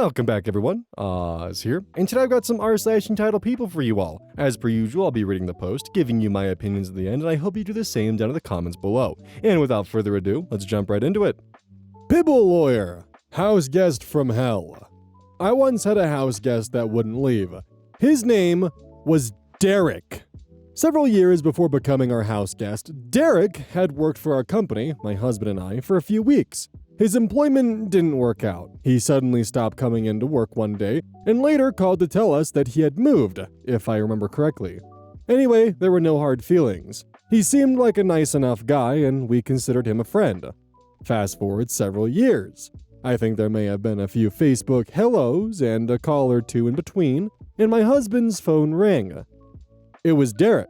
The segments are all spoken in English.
Welcome back, everyone. Oz here, and today I've got some r/EntitledPeople for you all. As per usual, I'll be reading the post, giving you my opinions at the end, and I hope you do the same down in the comments below. And without further ado, let's jump right into it. Pibble lawyer, house guest from hell. I once had a house guest that wouldn't leave. His name was Derek. Several years before becoming our house guest, Derek had worked for our company, my husband and I, for a few weeks. His employment didn't work out. He suddenly stopped coming into work one day, and later called to tell us that he had moved, if I remember correctly. Anyway, there were no hard feelings. He seemed like a nice enough guy, and we considered him a friend. Fast forward several years. I think there may have been a few Facebook hellos and a call or two in between, and my husband's phone rang. It was Derek.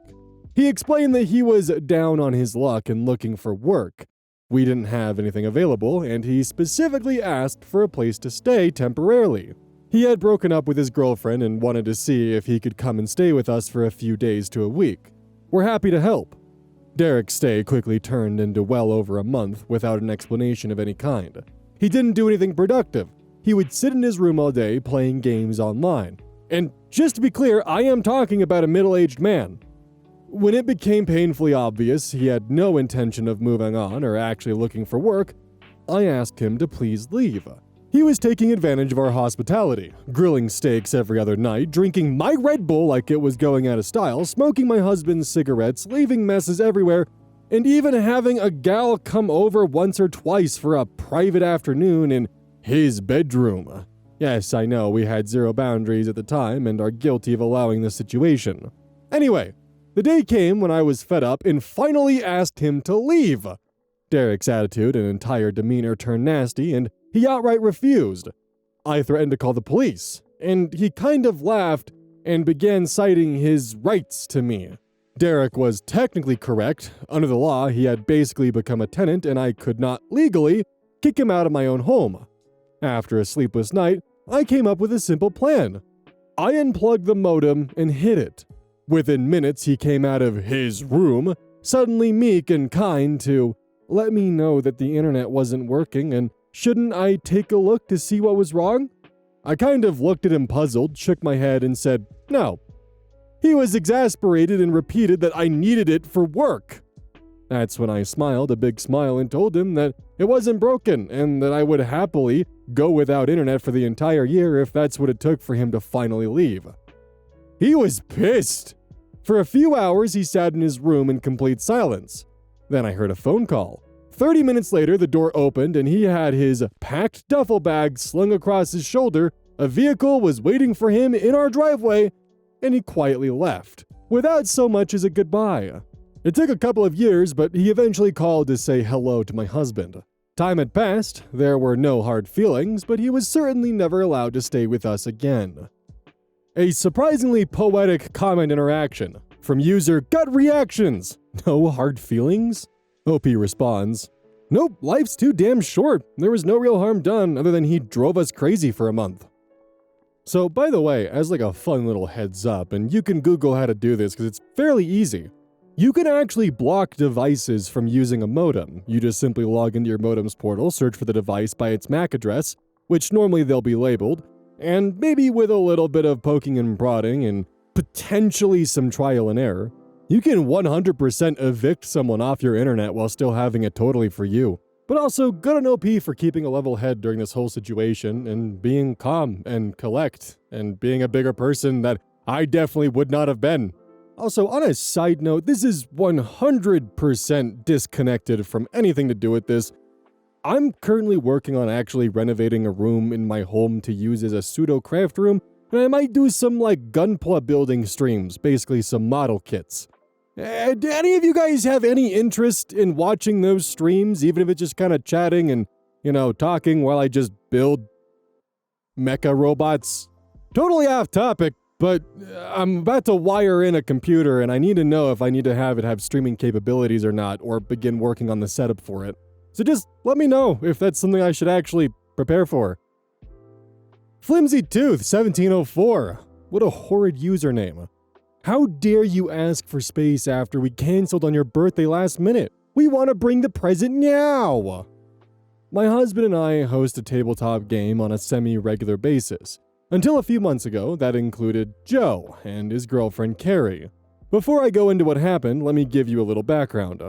He explained that he was down on his luck and looking for work. We didn't have anything available, and he specifically asked for a place to stay temporarily. He had broken up with his girlfriend and wanted to see if he could come and stay with us for a few days to a week. We're happy to help. Derek's stay quickly turned into well over a month without an explanation of any kind. He didn't do anything productive. He would sit in his room all day playing games online. And just to be clear, I am talking about a middle-aged man. When it became painfully obvious he had no intention of moving on or actually looking for work, I asked him to please leave. He was taking advantage of our hospitality, grilling steaks every other night, drinking my Red Bull like it was going out of style, smoking my husband's cigarettes, leaving messes everywhere, and even having a gal come over once or twice for a private afternoon in his bedroom. Yes, I know we had zero boundaries at the time and are guilty of allowing this situation. Anyway, the day came when I was fed up and finally asked him to leave. Derek's attitude and entire demeanor turned nasty, and he outright refused. I threatened to call the police, and he kind of laughed and began citing his rights to me. Derek was technically correct. Under the law, he had basically become a tenant, and I could not legally kick him out of my own home. After a sleepless night, I came up with a simple plan. I unplugged the modem and hid it. Within minutes, he came out of his room, suddenly meek and kind, to let me know that the internet wasn't working and shouldn't I take a look to see what was wrong? I kind of looked at him puzzled, shook my head, and said, no. He was exasperated and repeated that I needed it for work. That's when I smiled a big smile and told him that it wasn't broken and that I would happily go without internet for the entire year if that's what it took for him to finally leave. He was pissed. For a few hours, he sat in his room in complete silence. Then I heard a phone call. 30 minutes later, the door opened and he had his packed duffel bag slung across his shoulder. A vehicle was waiting for him in our driveway, and he quietly left, without so much as a goodbye. It took a couple of years, but he eventually called to say hello to my husband. Time had passed, there were no hard feelings, but he was certainly never allowed to stay with us again. A surprisingly poetic comment interaction from user Gut Reactions. No hard feelings? OP responds, nope, life's too damn short. There was no real harm done other than he drove us crazy for a month. So, by the way, as like a fun little heads up, and you can Google how to do this because it's fairly easy, you can actually block devices from using a modem. You just simply log into your modem's portal, search for the device by its MAC address, which normally they'll be labeled, and maybe with a little bit of poking and prodding and potentially some trial and error, you can 100% evict someone off your internet while still having it totally for you. But also, good on OP for keeping a level head during this whole situation and being calm and collect and being a bigger person that I definitely would not have been. Also, on a side note, this is 100% disconnected from anything to do with this. I'm currently working on actually renovating a room in my home to use as a pseudo craft room, and I might do some like gunpla building streams, basically some model kits. Do any of you guys have any interest in watching those streams, even if it's just kind of chatting and, talking while I just build mecha robots? Totally off topic, but I'm about to wire in a computer and I need to know if I need to have it have streaming capabilities or not, or begin working on the setup for it. So just let me know if that's something I should actually prepare for. Flimsy Tooth 1704. What a horrid username. How dare you ask for space after we canceled on your birthday last minute? We want to bring the present now. My husband and I host a tabletop game on a semi-regular basis. Until a few months ago, that included Joe and his girlfriend Carrie. Before I go into what happened, let me give you a little background.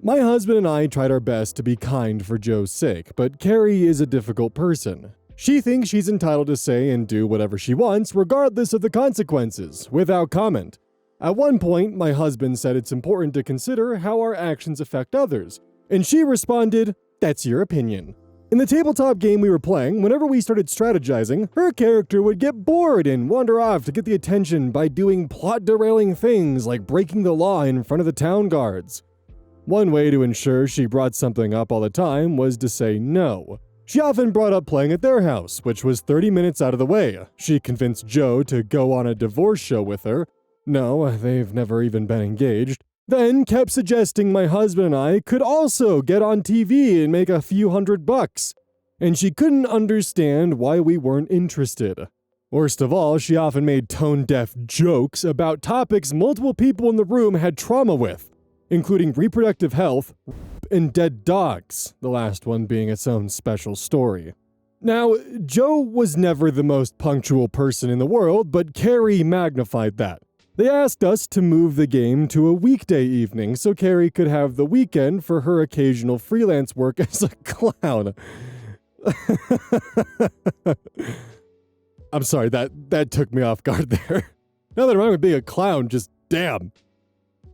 My husband and I tried our best to be kind for Joe's sake, but Carrie is a difficult person. She thinks she's entitled to say and do whatever she wants, regardless of the consequences, without comment. At one point, my husband said it's important to consider how our actions affect others, and she responded, "That's your opinion." In the tabletop game we were playing, whenever we started strategizing, her character would get bored and wander off to get the attention by doing plot-derailing things like breaking the law in front of the town guards. One way to ensure she brought something up all the time was to say no. She often brought up playing at their house, which was 30 minutes out of the way. She convinced Joe to go on a divorce show with her. No, they've never even been engaged. Then kept suggesting my husband and I could also get on TV and make a few $100. And she couldn't understand why we weren't interested. Worst of all, she often made tone-deaf jokes about topics multiple people in the room had trauma with, including reproductive health and dead dogs, the last one being its own special story. Now, Joe was never the most punctual person in the world, but Carrie magnified that. They asked us to move the game to a weekday evening so Carrie could have the weekend for her occasional freelance work as a clown. I'm sorry, that took me off guard there. Now that I'm being a clown, just damn.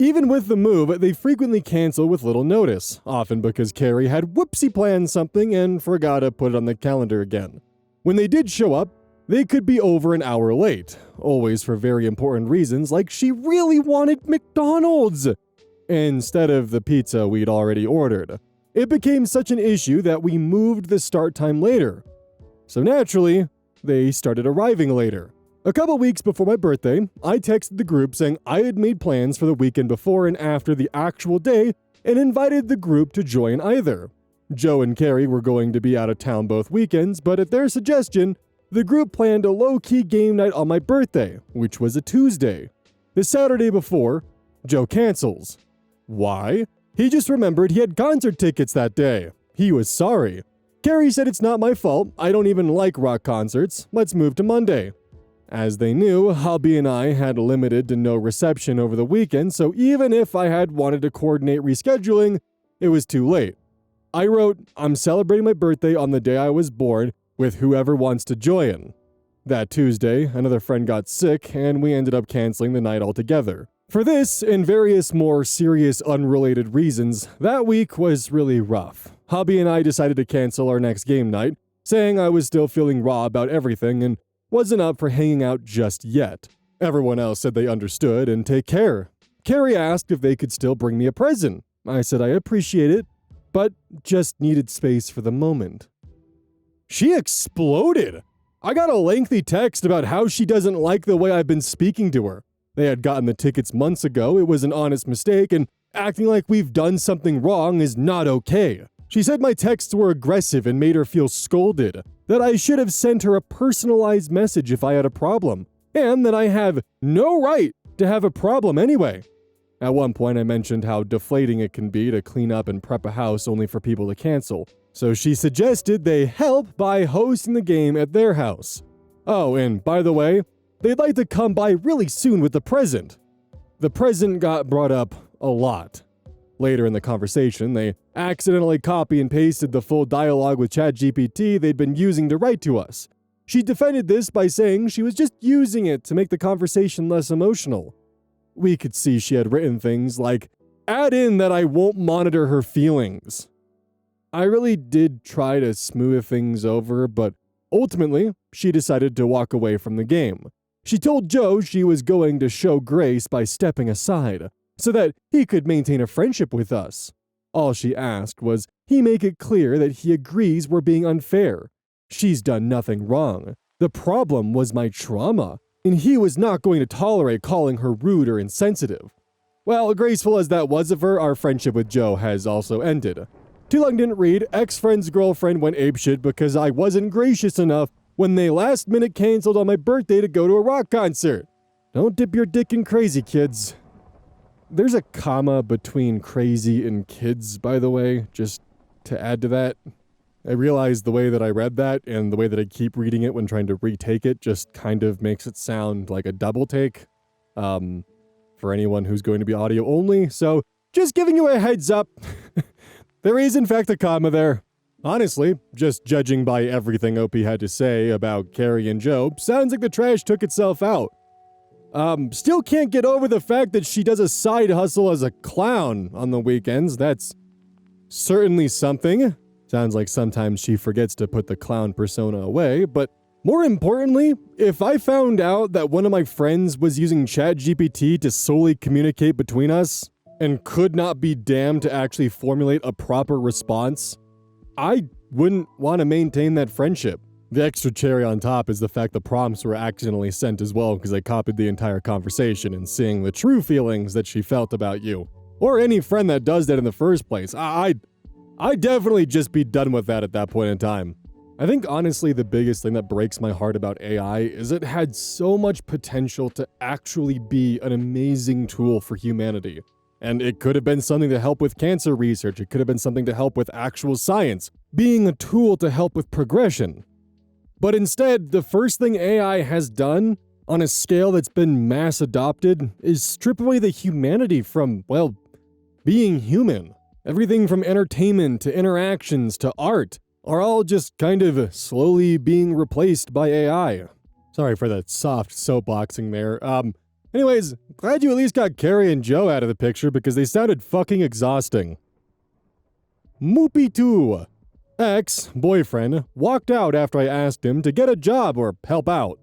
Even with the move, they frequently cancel with little notice, often because Carrie had whoopsie planned something and forgot to put it on the calendar again. When they did show up, they could be over an hour late, always for very important reasons like she really wanted McDonald's instead of the pizza we'd already ordered. It became such an issue that we moved the start time later. So naturally, they started arriving later. A couple weeks before my birthday, I texted the group saying I had made plans for the weekend before and after the actual day and invited the group to join either. Joe and Carrie were going to be out of town both weekends, but at their suggestion, the group planned a low-key game night on my birthday, which was a Tuesday. The Saturday before, Joe cancels. Why? He just remembered he had concert tickets that day. He was sorry. Carrie said it's not my fault, I don't even like rock concerts, let's move to Monday. As they knew, hubby and I had limited to no reception over the weekend, so even if I had wanted to coordinate rescheduling, it was too late. I wrote, "I'm celebrating my birthday on the day I was born, with whoever wants to join." That Tuesday, another friend got sick, and we ended up canceling the night altogether. For this, and various more serious unrelated reasons, that week was really rough. Hubby and I decided to cancel our next game night, saying I was still feeling raw about everything and wasn't up for hanging out just yet. Everyone else said they understood and take care. Carrie asked if they could still bring me a present. I said I appreciate it, but just needed space for the moment. She exploded. I got a lengthy text about how she doesn't like the way I've been speaking to her. They had gotten the tickets months ago, it was an honest mistake, and acting like we've done something wrong is not okay. She said my texts were aggressive and made her feel scolded, that I should have sent her a personalized message if I had a problem, and that I have no right to have a problem anyway. At one point I mentioned how deflating it can be to clean up and prep a house only for people to cancel. So she suggested they help by hosting the game at their house. Oh, and by the way, they'd like to come by really soon with the present. The present got brought up a lot. Later in the conversation, they accidentally copy and pasted the full dialogue with ChatGPT they'd been using to write to us. She defended this by saying she was just using it to make the conversation less emotional. We could see she had written things like, "Add in that I won't monitor her feelings." I really did try to smooth things over, but ultimately, she decided to walk away from the game. She told Joe she was going to show grace by stepping aside, so that he could maintain a friendship with us. All she asked was he make it clear that he agrees we're being unfair. She's done nothing wrong. The problem was my trauma, and he was not going to tolerate calling her rude or insensitive. Well, graceful as that was of her, our friendship with Joe has also ended. Too long didn't read, ex-friend's girlfriend went apeshit because I wasn't gracious enough when they last minute canceled on my birthday to go to a rock concert. Don't dip your dick in crazy, kids. There's a comma between crazy and kids, by the way, just to add to that. I realize the way that I read that and the way that I keep reading it when trying to retake it just kind of makes it sound like a double take for anyone who's going to be audio only. So just giving you a heads up. There is in fact a comma there. Honestly, just judging by everything OP had to say about Carrie and Joe, sounds like the trash took itself out. Still can't get over the fact that she does a side hustle as a clown on the weekends. That's certainly something. Sounds like sometimes she forgets to put the clown persona away, but more importantly, if I found out that one of my friends was using ChatGPT to solely communicate between us and could not be damned to actually formulate a proper response, I wouldn't want to maintain that friendship. The extra cherry on top is the fact the prompts were accidentally sent as well because I copied the entire conversation and seeing the true feelings that she felt about you. Or any friend that does that in the first place. I'd definitely just be done with that at that point in time. I think honestly the biggest thing that breaks my heart about AI is it had so much potential to actually be an amazing tool for humanity. And it could have been something to help with cancer research, it could have been something to help with actual science, being a tool to help with progression. But instead, the first thing AI has done, on a scale that's been mass adopted, is strip away the humanity from, well, being human. Everything from entertainment to interactions to art are all just kind of slowly being replaced by AI. Sorry for that soft soapboxing there. Anyways, glad you at least got Carrie and Joe out of the picture because they sounded fucking exhausting. Moopy 2. Ex-boyfriend walked out after I asked him to get a job or help out.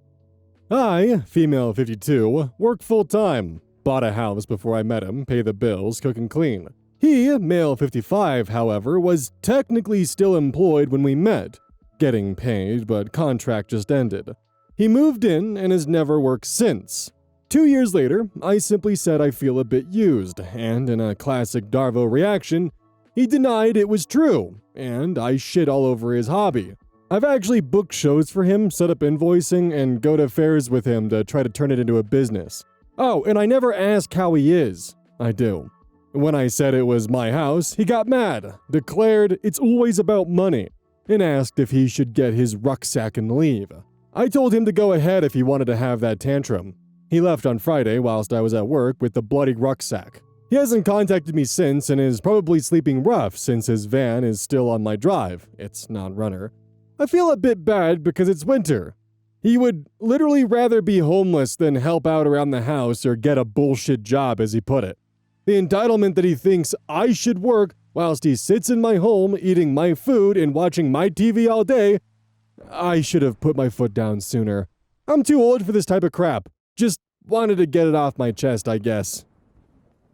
I, female 52, work full-time, bought a house before I met him, pay the bills, cook and clean. He, male 55, however, was technically still employed when we met, getting paid, but contract just ended. He moved in and has never worked since. 2 years later, I simply said I feel a bit used, and in a classic Darvo reaction, he denied it was true, and I shit all over his hobby. I've actually booked shows for him, set up invoicing, and go to fairs with him to try to turn it into a business. Oh, and I never ask how he is. I do. When I said it was my house, he got mad, declared it's always about money, and asked if he should get his rucksack and leave. I told him to go ahead if he wanted to have that tantrum. He left on Friday whilst I was at work with the bloody rucksack. He hasn't contacted me since and is probably sleeping rough since his van is still on my drive. It's non-runner. I feel a bit bad because it's winter. He would literally rather be homeless than help out around the house or get a bullshit job, as he put it. The entitlement that he thinks I should work whilst he sits in my home eating my food and watching my TV all day. I should have put my foot down sooner. I'm too old for this type of crap. Just wanted to get it off my chest, I guess.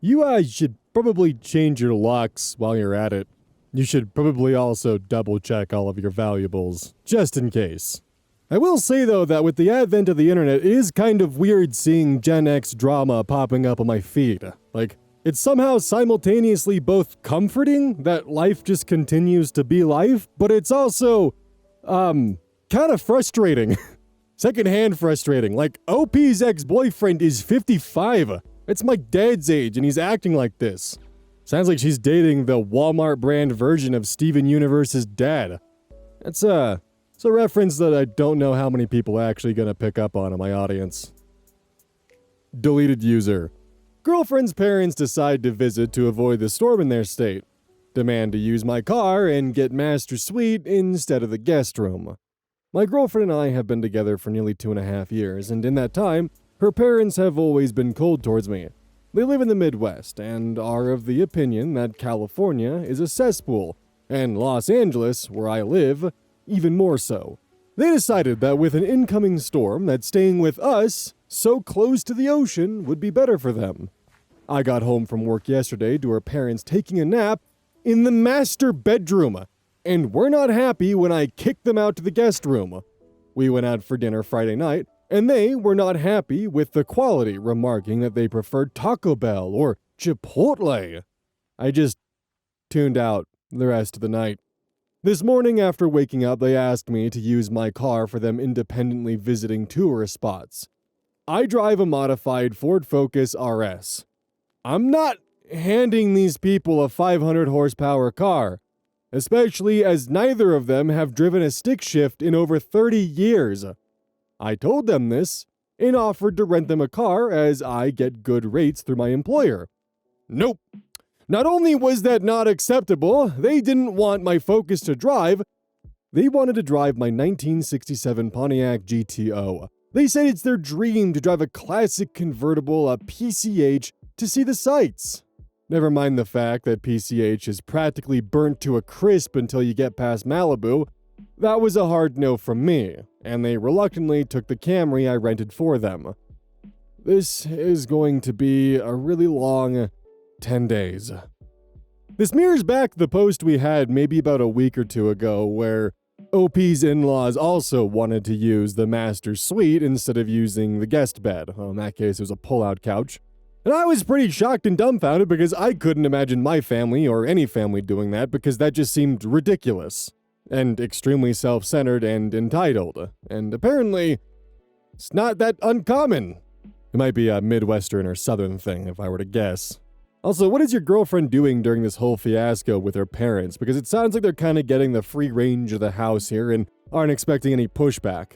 You should probably change your locks while you're at it. You should probably also double check all of your valuables, just in case. I will say though that with the advent of the internet, it is kind of weird seeing Gen X drama popping up on my feed. Like, it's somehow simultaneously both comforting that life just continues to be life, but it's also, kind of frustrating. Secondhand frustrating. Like, OP's ex-boyfriend is 55. It's my dad's age, and he's acting like this. Sounds like she's dating the Walmart brand version of Steven Universe's dad. It's a reference that I don't know how many people are actually gonna pick up on in my audience. Deleted user. Girlfriend's parents decide to visit to avoid the storm in their state. Demand to use my car and get master suite instead of the guest room. My girlfriend and I have been together for nearly 2.5 years, and in that time, her parents have always been cold towards me. They live in the Midwest and are of the opinion that California is a cesspool, and Los Angeles, where I live, even more so. They decided that with an incoming storm, that staying with us, so close to the ocean, would be better for them. I got home from work yesterday to her parents taking a nap in the master bedroom, and were not happy when I kicked them out to the guest room. We went out for dinner Friday night, and they were not happy with the quality, remarking that they preferred Taco Bell or Chipotle. I just tuned out the rest of the night. This morning after waking up, they asked me to use my car for them independently visiting tourist spots. I drive a modified Ford Focus RS. I'm not handing these people a 500 horsepower car. especially as neither of them have driven a stick shift in over 30 years. I told them this and offered to rent them a car as I get good rates through my employer. Nope. Not only was that not acceptable, they didn't want my Focus to drive, they wanted to drive my 1967 Pontiac GTO. They said it's their dream to drive a classic convertible, a PCH, to see the sights. Never mind the fact that PCH is practically burnt to a crisp until you get past Malibu. That was a hard no from me, and they reluctantly took the Camry I rented for them. This is going to be a really long 10 days. This mirrors back the post we had maybe about a week or two ago where OP's in-laws also wanted to use the master suite instead of using the guest bed. Well, in that case, it was a pull-out couch. And I was pretty shocked and dumbfounded because I couldn't imagine my family or any family doing that because that just seemed ridiculous and extremely self-centered and entitled. And apparently, it's not that uncommon. It might be a Midwestern or Southern thing if I were to guess. Also, what is your girlfriend doing during this whole fiasco with her parents? Because it sounds like they're kind of getting the free range of the house here and aren't expecting any pushback.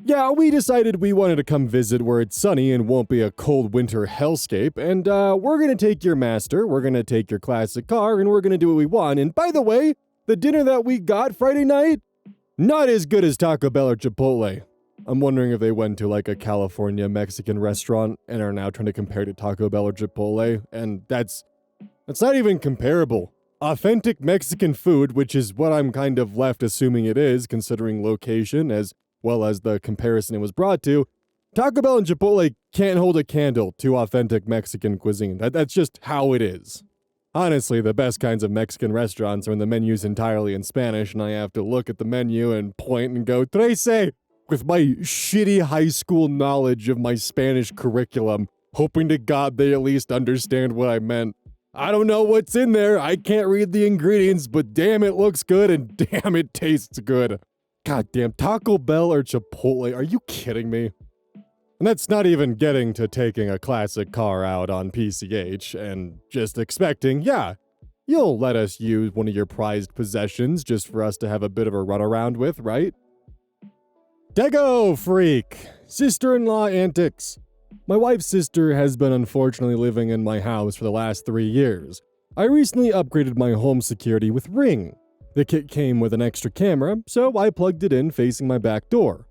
Yeah, we decided we wanted to come visit where it's sunny and won't be a cold winter hellscape, and we're gonna take your master, we're gonna take your classic car, and we're gonna do what we want. And by the way, the dinner that we got Friday night, not as good as Taco Bell or Chipotle. I'm wondering if they went to like a California Mexican restaurant and are now trying to compare to Taco Bell or Chipotle, and that's not even comparable. Authentic Mexican food, which is what I'm kind of left assuming it is, considering location as well as the comparison it was brought to, Taco Bell and Chipotle can't hold a candle to authentic Mexican cuisine. That's just how it is. Honestly, the best kinds of Mexican restaurants are when the menu's entirely in Spanish and I have to look at the menu and point and go, "Trece," with my shitty high school knowledge of my Spanish curriculum, hoping to God they at least understand what I meant. I don't know what's in there, I can't read the ingredients, but damn it looks good and damn it tastes good. God damn, Taco Bell or Chipotle, are you kidding me? And that's not even getting to taking a classic car out on PCH and just expecting, yeah, you'll let us use one of your prized possessions just for us to have a bit of a runaround with, right? Dego freak! Sister-in-law antics. My wife's sister has been unfortunately living in my house for the last 3 years. I recently upgraded my home security with Ring. The kit came with an extra camera, so I plugged it in facing my back door.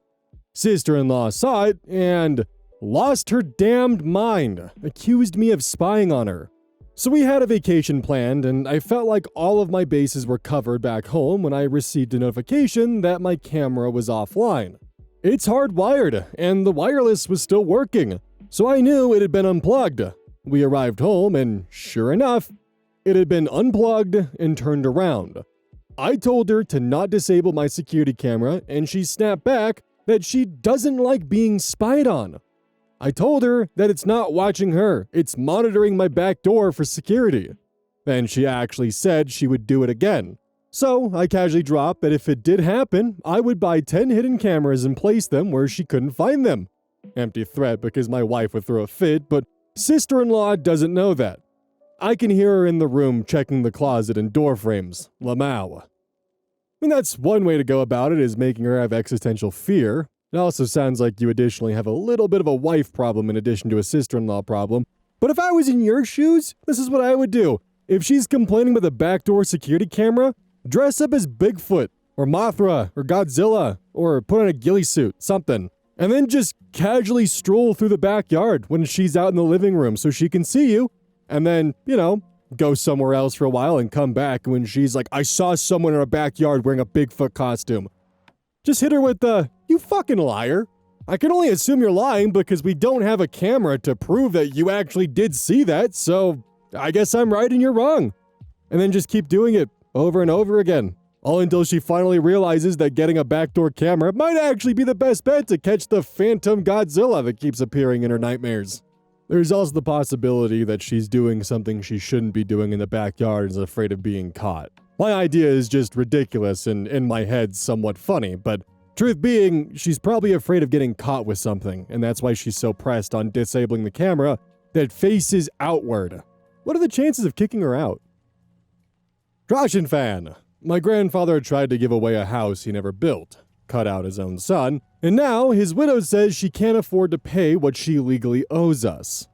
Sister-in-law saw it and lost her damned mind, accused me of spying on her. So we had a vacation planned, and I felt like all of my bases were covered back home when I received a notification that my camera was offline. It's hardwired, and the wireless was still working, so I knew it had been unplugged. We arrived home, and sure enough, it had been unplugged and turned around. I told her to not disable my security camera, and she snapped back that she doesn't like being spied on. I told her that it's not watching her, it's monitoring my back door for security. Then she actually said she would do it again. So I casually dropped that if it did happen, I would buy 10 hidden cameras and place them where she couldn't find them. Empty threat because my wife would throw a fit, but sister-in-law doesn't know that. I can hear her in the room checking the closet and door frames. Lamau. I mean, that's one way to go about it, is making her have existential fear. It also sounds like you additionally have a little bit of a wife problem in addition to a sister-in-law problem. But if I was in your shoes, this is what I would do. If she's complaining about the backdoor security camera, dress up as Bigfoot, or Mothra, or Godzilla, or put on a ghillie suit, something. And then just casually stroll through the backyard when she's out in the living room so she can see you. And then, go somewhere else for a while and come back when she's like, I saw someone in our backyard wearing a Bigfoot costume. Just hit her with the, you fucking liar. I can only assume you're lying because we don't have a camera to prove that you actually did see that, so I guess I'm right and you're wrong. And then just keep doing it over and over again. All until she finally realizes that getting a backdoor camera might actually be the best bet to catch the phantom Godzilla that keeps appearing in her nightmares. There's also the possibility that she's doing something she shouldn't be doing in the backyard and is afraid of being caught. My idea is just ridiculous and in my head somewhat funny, but truth being, she's probably afraid of getting caught with something, and that's why she's so pressed on disabling the camera that faces outward. What are the chances of kicking her out? Droshin fan. My grandfather tried to give away a house he never built, cut out his own son, and now his widow says she can't afford to pay what she legally owes us.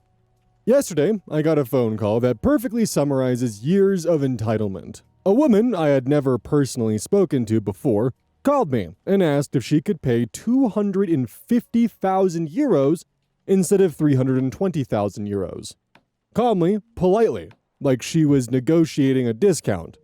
Yesterday, I got a phone call that perfectly summarizes years of entitlement. A woman I had never personally spoken to before called me and asked if she could pay 250,000 euros instead of 320,000 euros. Calmly, politely, like she was negotiating a discount.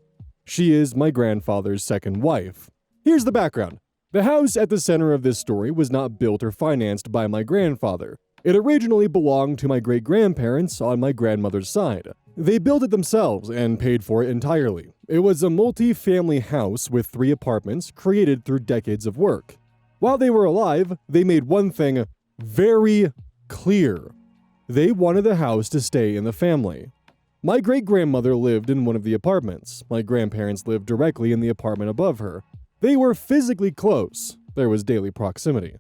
She is my grandfather's second wife. Here's the background. The house at the center of this story was not built or financed by my grandfather. It originally belonged to my great-grandparents on my grandmother's side. They built it themselves and paid for it entirely. It was a multi-family house with 3 apartments created through decades of work. While they were alive, they made one thing very clear. They wanted the house to stay in the family. My great-grandmother lived in one of the apartments. My grandparents lived directly in the apartment above her. They were physically close. There was daily proximity.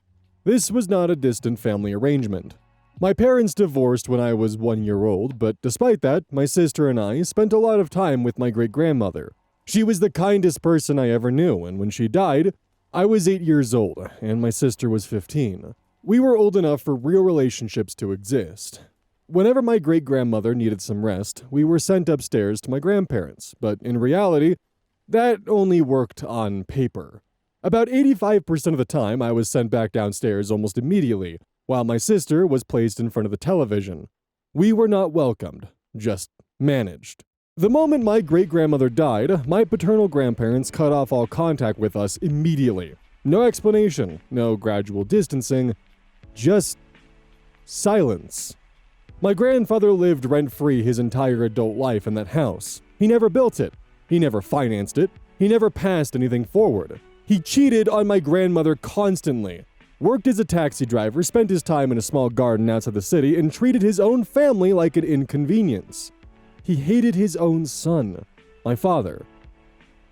This was not a distant family arrangement. My parents divorced when I was 1 year old, but despite that, my sister and I spent a lot of time with my great-grandmother. She was the kindest person I ever knew, and when she died, I was 8 years old, and my sister was 15. We were old enough for real relationships to exist. Whenever my great-grandmother needed some rest, we were sent upstairs to my grandparents, but in reality, that only worked on paper. About 85% of the time, I was sent back downstairs almost immediately, while my sister was placed in front of the television. We were not welcomed, just managed. The moment my great-grandmother died, my paternal grandparents cut off all contact with us immediately. No explanation, no gradual distancing, just silence. My grandfather lived rent-free his entire adult life in that house. He never built it. He never financed it. He never passed anything forward. He cheated on my grandmother constantly, worked as a taxi driver, spent his time in a small garden outside the city, and treated his own family like an inconvenience. He hated his own son, my father.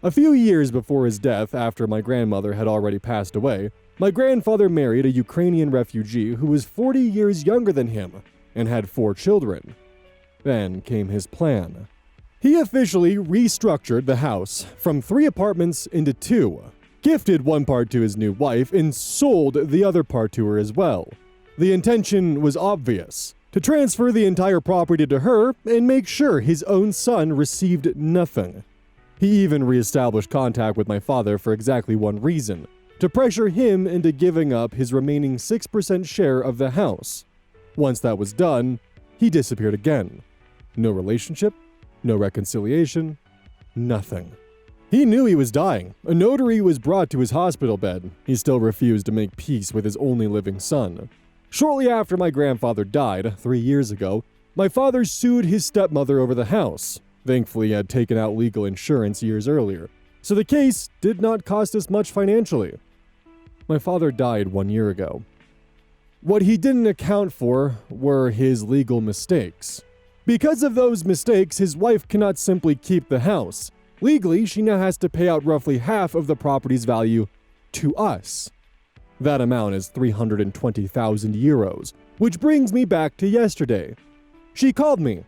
A few years before his death, after my grandmother had already passed away, my grandfather married a Ukrainian refugee who was 40 years younger than him and had 4 children. Then came his plan. He officially restructured the house from 3 apartments into 2, gifted one part to his new wife, and sold the other part to her as well. The intention was obvious: to transfer the entire property to her and make sure his own son received nothing. He even reestablished contact with my father for exactly one reason: to pressure him into giving up his remaining 6% share of the house. Once that was done, he disappeared again. No relationship, no reconciliation, nothing. He knew he was dying. A notary was brought to his hospital bed. He still refused to make peace with his only living son. Shortly after my grandfather died, 3 years ago, my father sued his stepmother over the house. Thankfully, he had taken out legal insurance years earlier, so the case did not cost us much financially. My father died 1 year ago. What he didn't account for were his legal mistakes. Because of those mistakes, his wife cannot simply keep the house. Legally, she now has to pay out roughly half of the property's value to us. That amount is 320,000 euros, which brings me back to yesterday. She called me.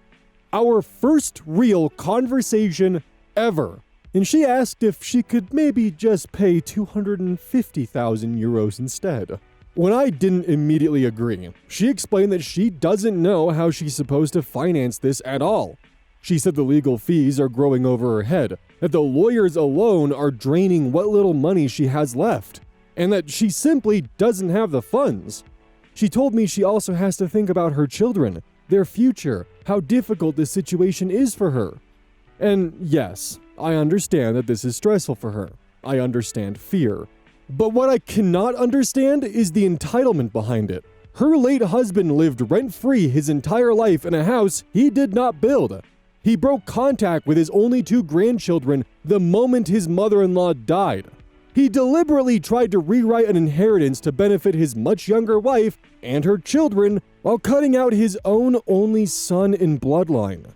Our first real conversation ever. And she asked if she could maybe just pay 250,000 euros instead. When I didn't immediately agree, she explained that she doesn't know how she's supposed to finance this at all. She said the legal fees are growing over her head, that the lawyers alone are draining what little money she has left, and that she simply doesn't have the funds. She told me she also has to think about her children, their future, how difficult this situation is for her. And yes, I understand that this is stressful for her. I understand fear. But what I cannot understand is the entitlement behind it. Her late husband lived rent-free his entire life in a house he did not build. He broke contact with his only 2 grandchildren the moment his mother-in-law died. He deliberately tried to rewrite an inheritance to benefit his much younger wife and her children while cutting out his own only son in bloodline.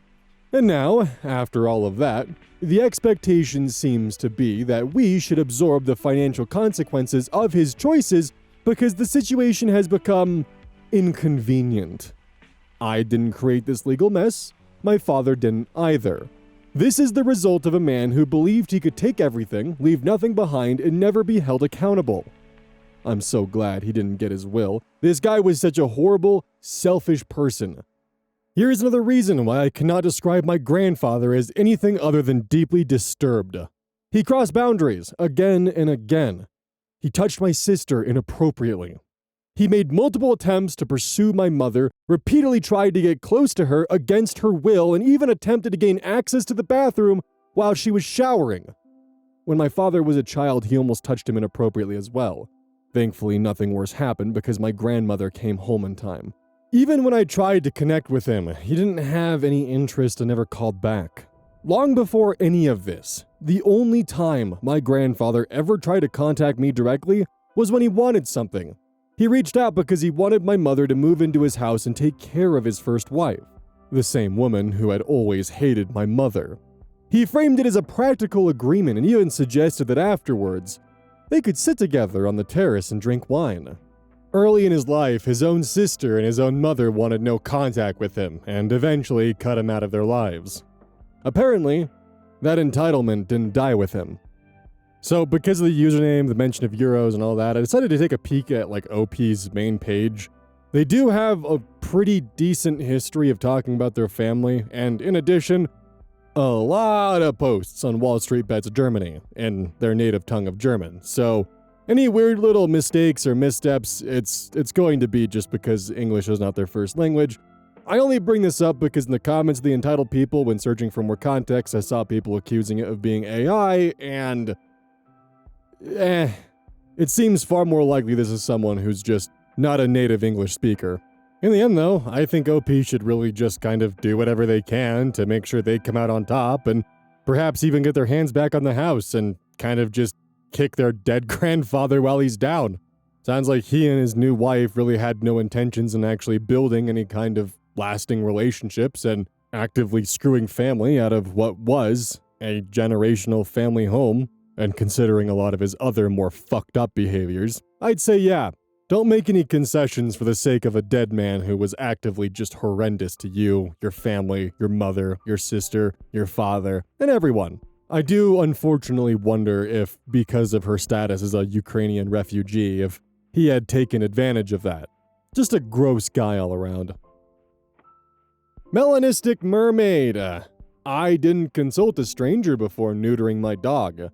And now, after all of that, the expectation seems to be that we should absorb the financial consequences of his choices because the situation has become inconvenient. I didn't create this legal mess. My father didn't either. This is the result of a man who believed he could take everything, leave nothing behind, and never be held accountable. I'm so glad he didn't get his will. This guy was such a horrible, selfish person. Here is another reason why I cannot describe my grandfather as anything other than deeply disturbed. He crossed boundaries again and again. He touched my sister inappropriately. He made multiple attempts to pursue my mother, repeatedly tried to get close to her against her will, and even attempted to gain access to the bathroom while she was showering. When my father was a child, he almost touched him inappropriately as well. Thankfully, nothing worse happened because my grandmother came home in time. Even when I tried to connect with him, he didn't have any interest and never called back. Long before any of this, the only time my grandfather ever tried to contact me directly was when he wanted something. He reached out because he wanted my mother to move into his house and take care of his first wife, the same woman who had always hated my mother. He framed it as a practical agreement and even suggested that afterwards, they could sit together on the terrace and drink wine. Early in his life, his own sister and his own mother wanted no contact with him and eventually cut him out of their lives. Apparently, that entitlement didn't die with him. So because of the username, the mention of euros and all that, I decided to take a peek at OP's main page. They do have a pretty decent history of talking about their family, and in addition, a lot of posts on Wall Street Bets Germany in their native tongue of German. So any weird little mistakes or missteps, it's going to be just because English is not their first language. I only bring this up because in the comments of the Entitled People, when searching for more context, I saw people accusing it of being AI, and it seems far more likely this is someone who's just not a native English speaker. In the end, though, I think OP should really just kind of do whatever they can to make sure they come out on top and perhaps even get their hands back on the house and kind of just kick their dead grandfather while he's down. Sounds like he and his new wife really had no intentions in actually building any kind of lasting relationships and actively screwing family out of what was a generational family home. And considering a lot of his other more fucked up behaviors, I'd say yeah, don't make any concessions for the sake of a dead man who was actively just horrendous to you, your family, your mother, your sister, your father, and everyone. I do unfortunately wonder if, because of her status as a Ukrainian refugee, if he had taken advantage of that. Just a gross guy all around. Melanistic Mermaid. I didn't consult a stranger before neutering my dog.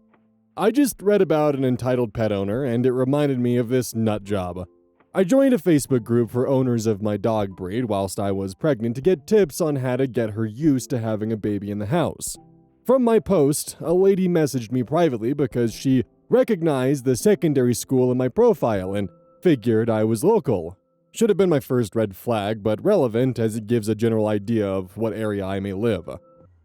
I just read about an entitled pet owner, and it reminded me of this nut job. I joined a Facebook group for owners of my dog breed whilst I was pregnant to get tips on how to get her used to having a baby in the house. From my post, a lady messaged me privately because she recognized the secondary school in my profile and figured I was local. Should have been my first red flag, but relevant as it gives a general idea of what area I may live.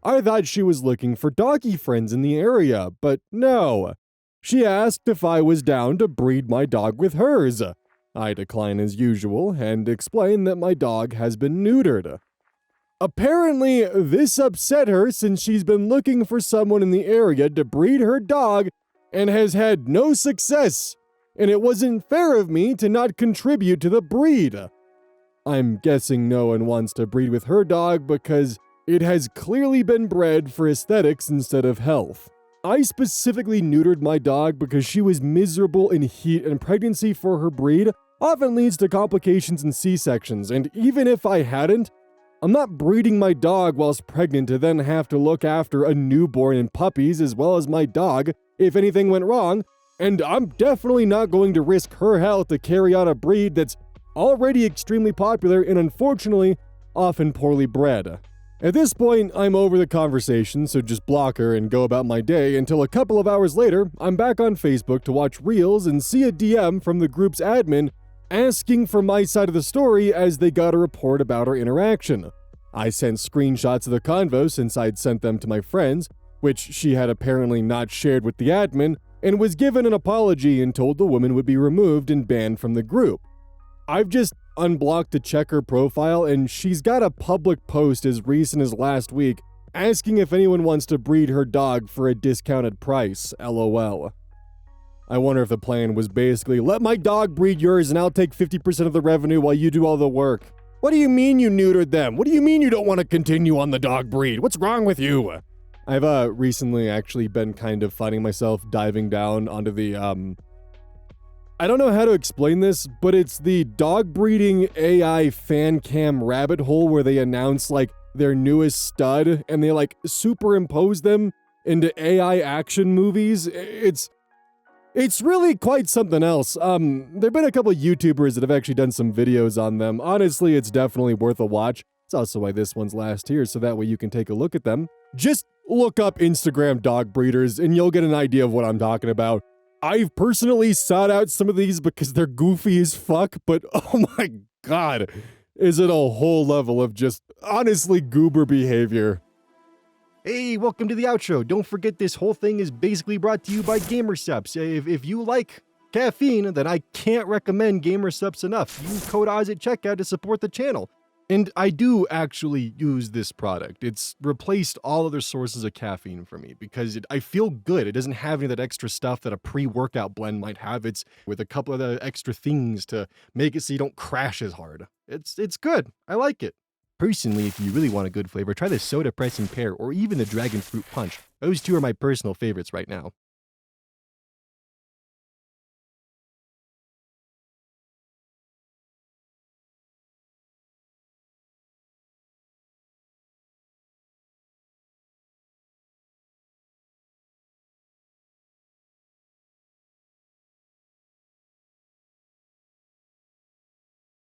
I thought she was looking for doggy friends in the area, but no. She asked if I was down to breed my dog with hers. I declined as usual and explained that my dog has been neutered. Apparently, this upset her since she's been looking for someone in the area to breed her dog and has had no success, and it wasn't fair of me to not contribute to the breed. I'm guessing no one wants to breed with her dog because it has clearly been bred for aesthetics instead of health. I specifically neutered my dog because she was miserable in heat, and pregnancy for her breed often leads to complications and C-sections, and even if I hadn't, I'm not breeding my dog whilst pregnant to then have to look after a newborn and puppies as well as my dog if anything went wrong, and I'm definitely not going to risk her health to carry on a breed that's already extremely popular and unfortunately often poorly bred. At this point, I'm over the conversation, so just block her and go about my day until a couple of hours later, I'm back on Facebook to watch Reels and see a DM from the group's admin asking for my side of the story as they got a report about our interaction. I sent screenshots of the convo since I'd sent them to my friends, which she had apparently not shared with the admin, and was given an apology and told the woman would be removed and banned from the group. I've just unblocked to check her profile, and she's got a public post as recent as last week asking if anyone wants to breed her dog for a discounted price, LOL. I wonder if the plan was basically, let my dog breed yours and I'll take 50% of the revenue while you do all the work. What do you mean you neutered them? What do you mean you don't want to continue on the dog breed? What's wrong with you? I've recently actually been kind of finding myself diving down onto the I don't know how to explain this, but it's the dog breeding AI fan cam rabbit hole where they announce like their newest stud and they like superimpose them into AI action movies. It's really quite something else. There've been a couple of YouTubers that have actually done some videos on them. Honestly, it's definitely worth a watch. It's also why this one's last here, so that way you can take a look at them. Just look up Instagram dog breeders and you'll get an idea of what I'm talking about. I've personally sought out some of these because they're goofy as fuck, but oh my god, is it a whole level of just honestly goober behavior. Hey, welcome to the outro. Don't forget this whole thing is basically brought to you by Gamersups. If you like caffeine, then I can't recommend Gamersups enough. Use code OZ at checkout to support the channel. And I do actually use this product. It's replaced all other sources of caffeine for me because I feel good. It doesn't have any of that extra stuff that a pre-workout blend might have. It's with a couple of the extra things to make it so you don't crash as hard. It's good. I like it. Personally, if you really want a good flavor, try the Soda Pressing Pear or even the Dragon Fruit Punch. Those two are my personal favorites right now.